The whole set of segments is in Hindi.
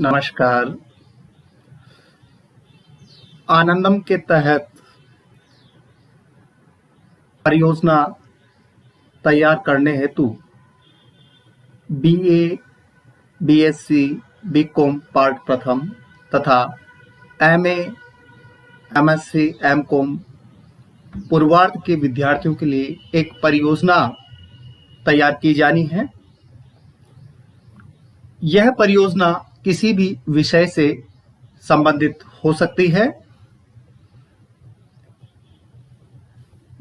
नमस्कार। आनंदम के तहत परियोजना तैयार करने हेतु बीए, बीएससी, बीकॉम पार्ट प्रथम तथा एमए, एमएससी, एमकॉम पूर्वार्ध के विद्यार्थियों के लिए एक परियोजना तैयार की जानी है। यह परियोजना किसी भी विषय से संबंधित हो सकती है।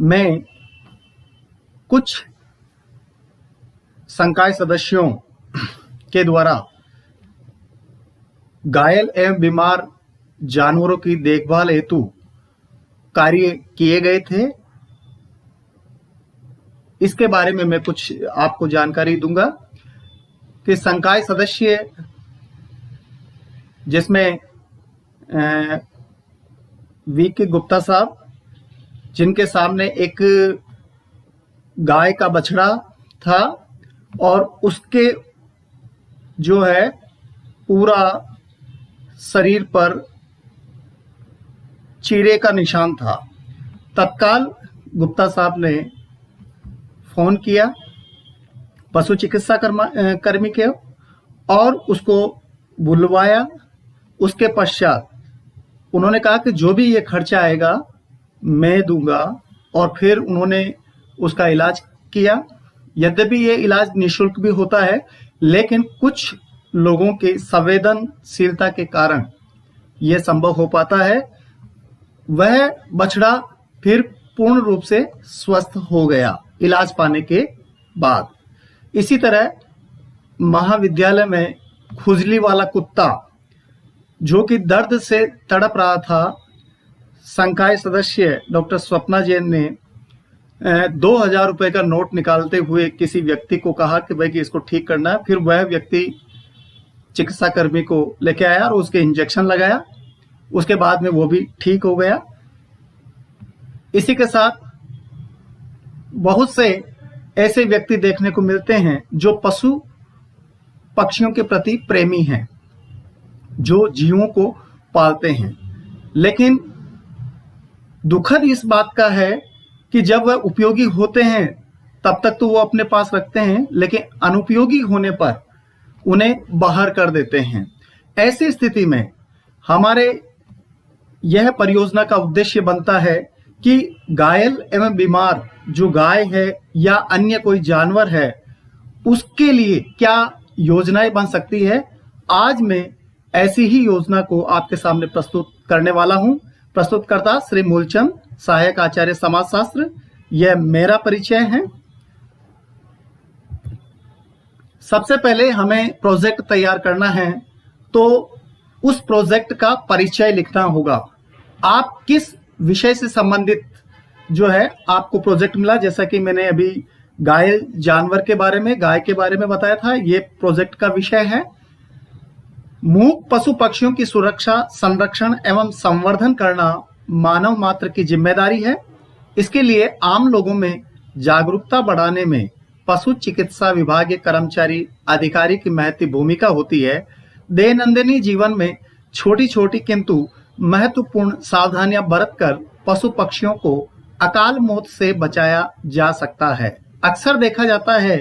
मैं कुछ संकाय सदस्यों के द्वारा घायल एवं बीमार जानवरों की देखभाल हेतु कार्य किए गए थे। इसके बारे में मैं कुछ आपको जानकारी दूंगा कि संकाय सदस्य जिसमें वी.के. गुप्ता साहब, जिनके सामने एक गाय का बछड़ा था और उसके जो है पूरा शरीर पर चीरे का निशान था। तत्काल गुप्ता साहब ने फोन किया पशु चिकित्सा कर्मी के और उसको बुलवाया। उसके पश्चात उन्होंने कहा कि जो भी ये खर्चा आएगा मैं दूंगा, और फिर उन्होंने उसका इलाज किया। यद्यपि ये इलाज निःशुल्क भी होता है, लेकिन कुछ लोगों की संवेदनशीलता के कारण यह संभव हो पाता है। वह बछड़ा फिर पूर्ण रूप से स्वस्थ हो गया इलाज पाने के बाद। इसी तरह महाविद्यालय में खुजली वाला कुत्ता जो कि दर्द से तड़प रहा था, संकाय सदस्य डॉक्टर स्वप्ना जैन ने 2000 रुपए का नोट निकालते हुए किसी व्यक्ति को कहा कि भाई कि इसको ठीक करना है। फिर वह व्यक्ति चिकित्सा कर्मी को लेके आया और उसके इंजेक्शन लगाया। उसके बाद में वो भी ठीक हो गया। इसी के साथ बहुत से ऐसे व्यक्ति देखने को मिलते हैं जो पशु पक्षियों के प्रति प्रेमी हैं, जो जीवों को पालते हैं, लेकिन दुखद इस बात का है कि जब वह उपयोगी होते हैं तब तक तो वो अपने पास रखते हैं, लेकिन अनुपयोगी होने पर उन्हें बाहर कर देते हैं। ऐसी स्थिति में हमारे यह परियोजना का उद्देश्य बनता है कि घायल एवं बीमार जो गाय है या अन्य कोई जानवर है, उसके लिए क्या योजनाएं बन सकती है। आज मैं ऐसी ही योजना को आपके सामने प्रस्तुत करने वाला हूं। प्रस्तुतकर्ता श्री मूलचंद, सहायक आचार्य समाजशास्त्र। यह मेरा परिचय है। सबसे पहले हमें प्रोजेक्ट तैयार करना है, तो उस प्रोजेक्ट का परिचय लिखना होगा। आप किस विषय से संबंधित जो है आपको प्रोजेक्ट मिला, जैसा कि मैंने अभी घायल जानवर के बारे में, गाय के बारे में बताया था, ये प्रोजेक्ट का विषय है। मूक पशु पक्षियों की सुरक्षा, संरक्षण एवं संवर्धन करना मानव मात्र की जिम्मेदारी है। इसके लिए आम लोगों में जागरूकता बढ़ाने में पशु चिकित्सा विभाग के कर्मचारी अधिकारी की महती भूमिका होती है। दैनंदिन जीवन में छोटी छोटी किंतु महत्वपूर्ण सावधानियां बरतकर पशु पक्षियों को अकाल मौत से बचाया जा सकता है। अक्सर देखा जाता है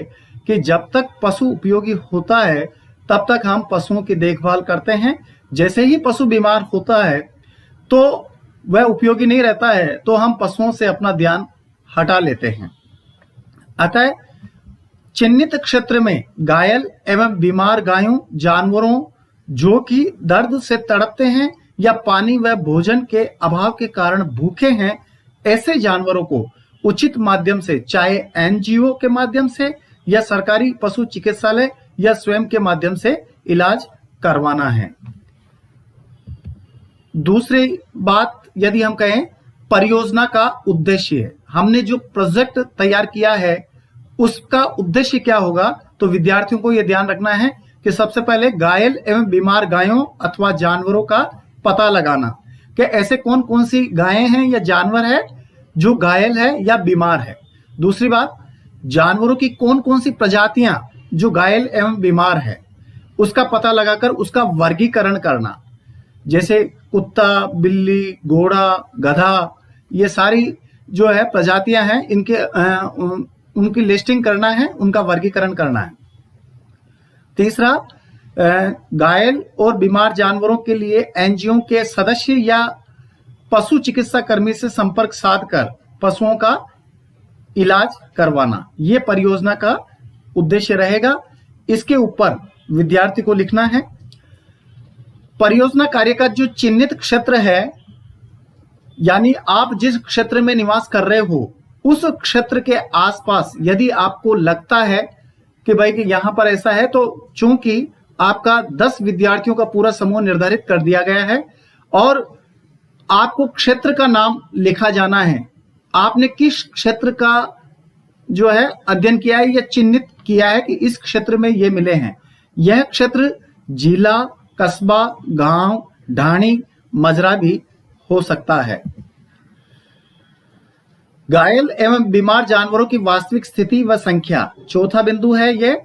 कि जब तक पशु उपयोगी होता है तब तक हम पशुओं की देखभाल करते हैं। जैसे ही पशु बीमार होता है तो वह उपयोगी नहीं रहता है, तो हम पशुओं से अपना ध्यान हटा लेते हैं। अतः चिन्हित क्षेत्र में घायल एवं बीमार गायों, जानवरों जो कि दर्द से तड़पते हैं या पानी व भोजन के अभाव के कारण भूखे हैं, ऐसे जानवरों को उचित माध्यम से, चाहे एनजीओ के माध्यम से या सरकारी पशु चिकित्सालय या स्वयं के माध्यम से इलाज करवाना है। दूसरी बात, यदि हम कहें परियोजना का उद्देश्य, हमने जो प्रोजेक्ट तैयार किया है उसका उद्देश्य क्या होगा, तो विद्यार्थियों को यह ध्यान रखना है कि सबसे पहले घायल एवं बीमार गायों अथवा जानवरों का पता लगाना कि ऐसे कौन कौन सी गायें हैं या जानवर है जो घायल है या बीमार है। दूसरी बात, जानवरों की कौन कौन सी प्रजातियां जो घायल एवं बीमार है उसका पता लगाकर उसका वर्गीकरण करना, जैसे कुत्ता, बिल्ली, घोड़ा, गधा, ये सारी जो है प्रजातियां हैं, इनके उनकी लिस्टिंग करना है, उनका वर्गीकरण करना है। तीसरा, घायल और बीमार जानवरों के लिए एनजीओ के सदस्य या पशु चिकित्सा कर्मी से संपर्क साधकर पशुओं का इलाज करवाना, ये परियोजना का उद्देश्य रहेगा। इसके ऊपर विद्यार्थी को लिखना है। परियोजना कार्य का जो चिन्हित क्षेत्र है, यानी आप जिस क्षेत्र में निवास कर रहे हो उस क्षेत्र के आसपास यदि आपको लगता है कि भाई कि यहां पर ऐसा है, तो चूंकि आपका 10 विद्यार्थियों का पूरा समूह निर्धारित कर दिया गया है और आपको क्षेत्र का नाम लिखा जाना है। आपने किस क्षेत्र का जो है अध्ययन किया है या चिन्हित किया है कि इस क्षेत्र में ये मिले हैं। यह क्षेत्र जिला, कस्बा, गांव, ढाणी, मजरा भी हो सकता है। घायल एवं बीमार जानवरों की वास्तविक स्थिति व संख्या, चौथा बिंदु है ये।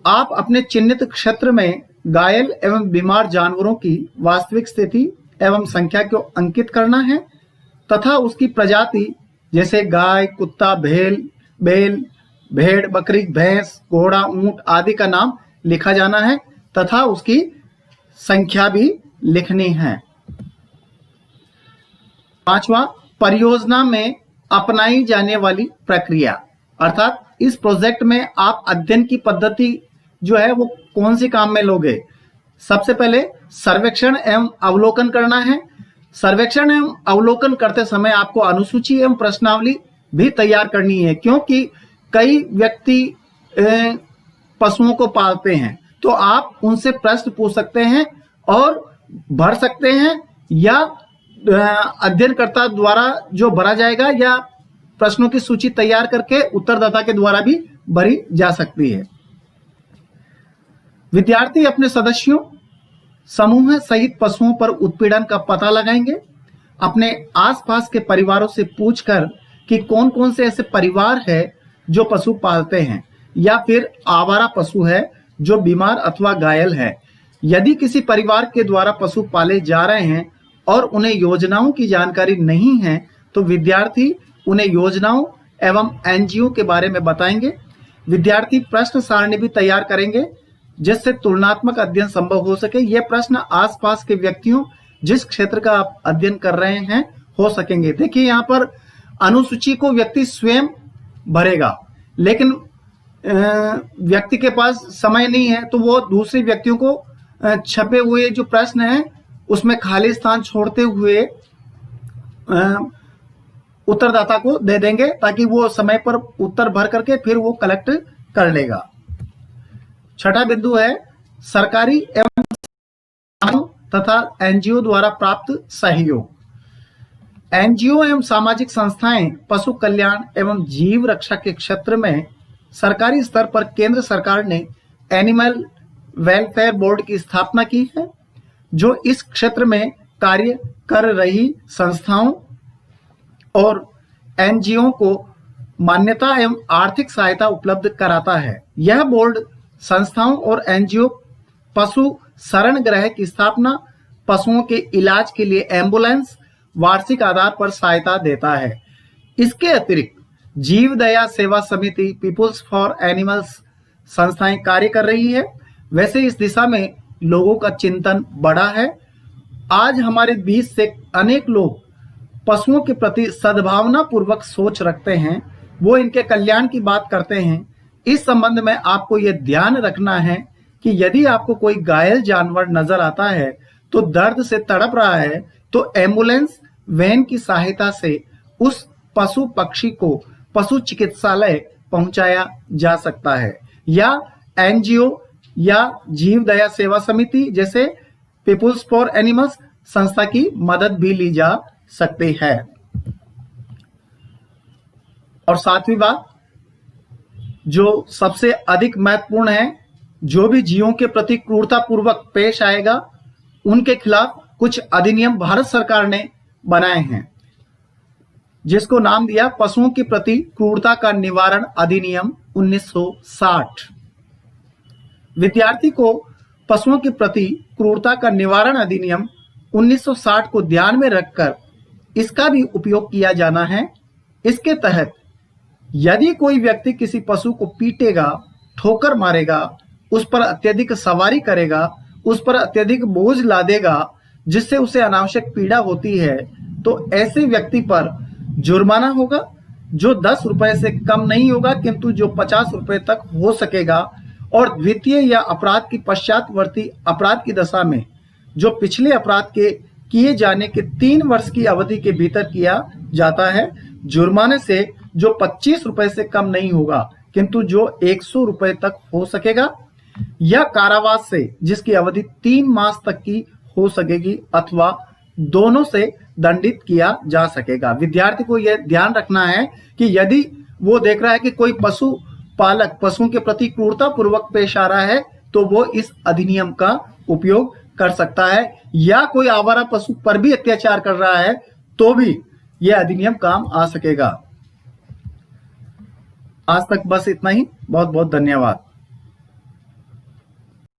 आप अपने चिन्हित क्षेत्र में घायल एवं बीमार जानवरों की वास्तविक स्थिति एवं संख्या को अंकित करना है तथा उसकी प्रजाति जैसे गाय, कुत्ता, बैल, भेड़, बकरी, भैंस, घोड़ा, ऊंट आदि का नाम लिखा जाना है तथा उसकी संख्या भी लिखनी है। पांचवा, परियोजना में अपनाई जाने वाली प्रक्रिया, अर्थात इस प्रोजेक्ट में आप अध्ययन की पद्धति जो है वो कौन सी काम में लोगे। सबसे पहले सर्वेक्षण एवं अवलोकन करना है। सर्वेक्षण एवं अवलोकन करते समय आपको अनुसूची एवं प्रश्नावली भी तैयार करनी है, क्योंकि कई व्यक्ति पशुओं को पालते हैं, तो आप उनसे प्रश्न पूछ सकते हैं और भर सकते हैं या अध्ययनकर्ता द्वारा जो भरा जाएगा या प्रश्नों की सूची तैयार करके उत्तरदाता के द्वारा भी भरी जा सकती है। विद्यार्थी अपने सदस्यों समूह सहित पशुओं पर उत्पीड़न का पता लगाएंगे। अपने आसपास के परिवारों से पूछकर कि कौन कौन से ऐसे परिवार है जो पशु पालते हैं या फिर आवारा पशु है जो बीमार अथवा घायल है। यदि किसी परिवार के द्वारा पशु पाले जा रहे हैं और उन्हें योजनाओं की जानकारी नहीं है, तो विद्यार्थी उन्हें योजनाओं एवं एनजीओ के बारे में बताएंगे। विद्यार्थी प्रश्न सारणी भी तैयार करेंगे जिससे तुलनात्मक अध्ययन संभव हो सके। ये प्रश्न आसपास के व्यक्तियों जिस क्षेत्र का आप अध्ययन कर रहे हैं हो सकेंगे। देखिए यहाँ पर अनुसूची को व्यक्ति स्वयं भरेगा, लेकिन व्यक्ति के पास समय नहीं है तो वो दूसरे व्यक्तियों को छपे हुए जो प्रश्न हैं उसमें खाली स्थान छोड़ते हुए उत्तरदाता को दे देंगे ताकि वो समय पर उत्तर भर करके फिर वो कलेक्ट कर लेगा। छठा बिंदु है सरकारी एवं तथा एनजीओ द्वारा प्राप्त सहयोग। एनजीओ एवं सामाजिक संस्थाएं पशु कल्याण एवं जीव रक्षा के क्षेत्र में सरकारी स्तर पर केंद्र सरकार ने एनिमल वेलफेयर बोर्ड की स्थापना की है, जो इस क्षेत्र में कार्य कर रही संस्थाओं और एनजीओ को मान्यता एवं आर्थिक सहायता उपलब्ध कराता है। यह बोर्ड संस्थाओं और एनजीओ पशु शरण गृह की स्थापना, पशुओं के इलाज के लिए एम्बुलेंस, वार्षिक आधार पर सहायता देता है। इसके अतिरिक्त जीव दया सेवा समिति, पीपुल्स फॉर एनिमल्स संस्थाएं कार्य कर रही है। वैसे इस दिशा में लोगों का चिंतन बढ़ा है। आज हमारे बीच से अनेक लोग पशुओं के प्रति सद्भावना पूर्वक सोच रखते हैं, वो इनके कल्याण की बात करते हैं। इस संबंध में आपको यह ध्यान रखना है कि यदि आपको कोई घायल जानवर नजर आता है तो दर्द से तड़प रहा है, तो एम्बुलेंस वैन की सहायता से उस पशु पक्षी को पशु चिकित्सालय पहुंचाया जा सकता है, या एनजीओ या जीव दया सेवा समिति जैसे पीपुल्स फॉर एनिमल्स संस्था की मदद भी ली जा सकती है। और सातवीं बात जो सबसे अधिक महत्वपूर्ण है, जो भी जीवों के प्रति क्रूरतापूर्वक पेश आएगा उनके खिलाफ कुछ अधिनियम भारत सरकार ने बनाए हैं, जिसको नाम दिया पशुओं के प्रति क्रूरता का निवारण अधिनियम 1960। विद्यार्थी को पशुओं के प्रति क्रूरता का निवारण अधिनियम 1960 को ध्यान में रखकर इसका भी उपयोग किया जाना है। इसके तहत यदि कोई व्यक्ति किसी पशु को पीटेगा, ठोकर मारेगा, उस पर अत्यधिक सवारी करेगा, उस पर अत्यधिक बोझ लादेगा जिससे उसे अनावश्यक पीड़ा होती है, तो ऐसे व्यक्ति पर जुर्माना होगा जो 10 रुपए से कम नहीं होगा किंतु जो 50 रुपए तक हो सकेगा। और द्वितीय या अपराध की पश्चातवर्ती अपराध की दशा में जो पिछले अपराध के किए जाने के 3 वर्ष की अवधि के भीतर किया जाता है, जुर्माने से जो 25 रुपए से कम नहीं होगा किंतु जो 100 रुपए तक हो सकेगा, या कारावास से जिसकी अवधि 3 मास तक की हो सकेगी अथवा दोनों से दंडित किया जा सकेगा। विद्यार्थी को यह ध्यान रखना है कि यदि वो देख रहा है कि कोई पशु पालक पशुओं के प्रति क्रूरता पूर्वक पेश आ रहा है तो वो इस अधिनियम का उपयोग कर सकता है, या कोई आवारा पशु पर भी अत्याचार कर रहा है तो भी यह अधिनियम काम आ सकेगा। आज तक बस इतना ही। बहुत बहुत धन्यवाद।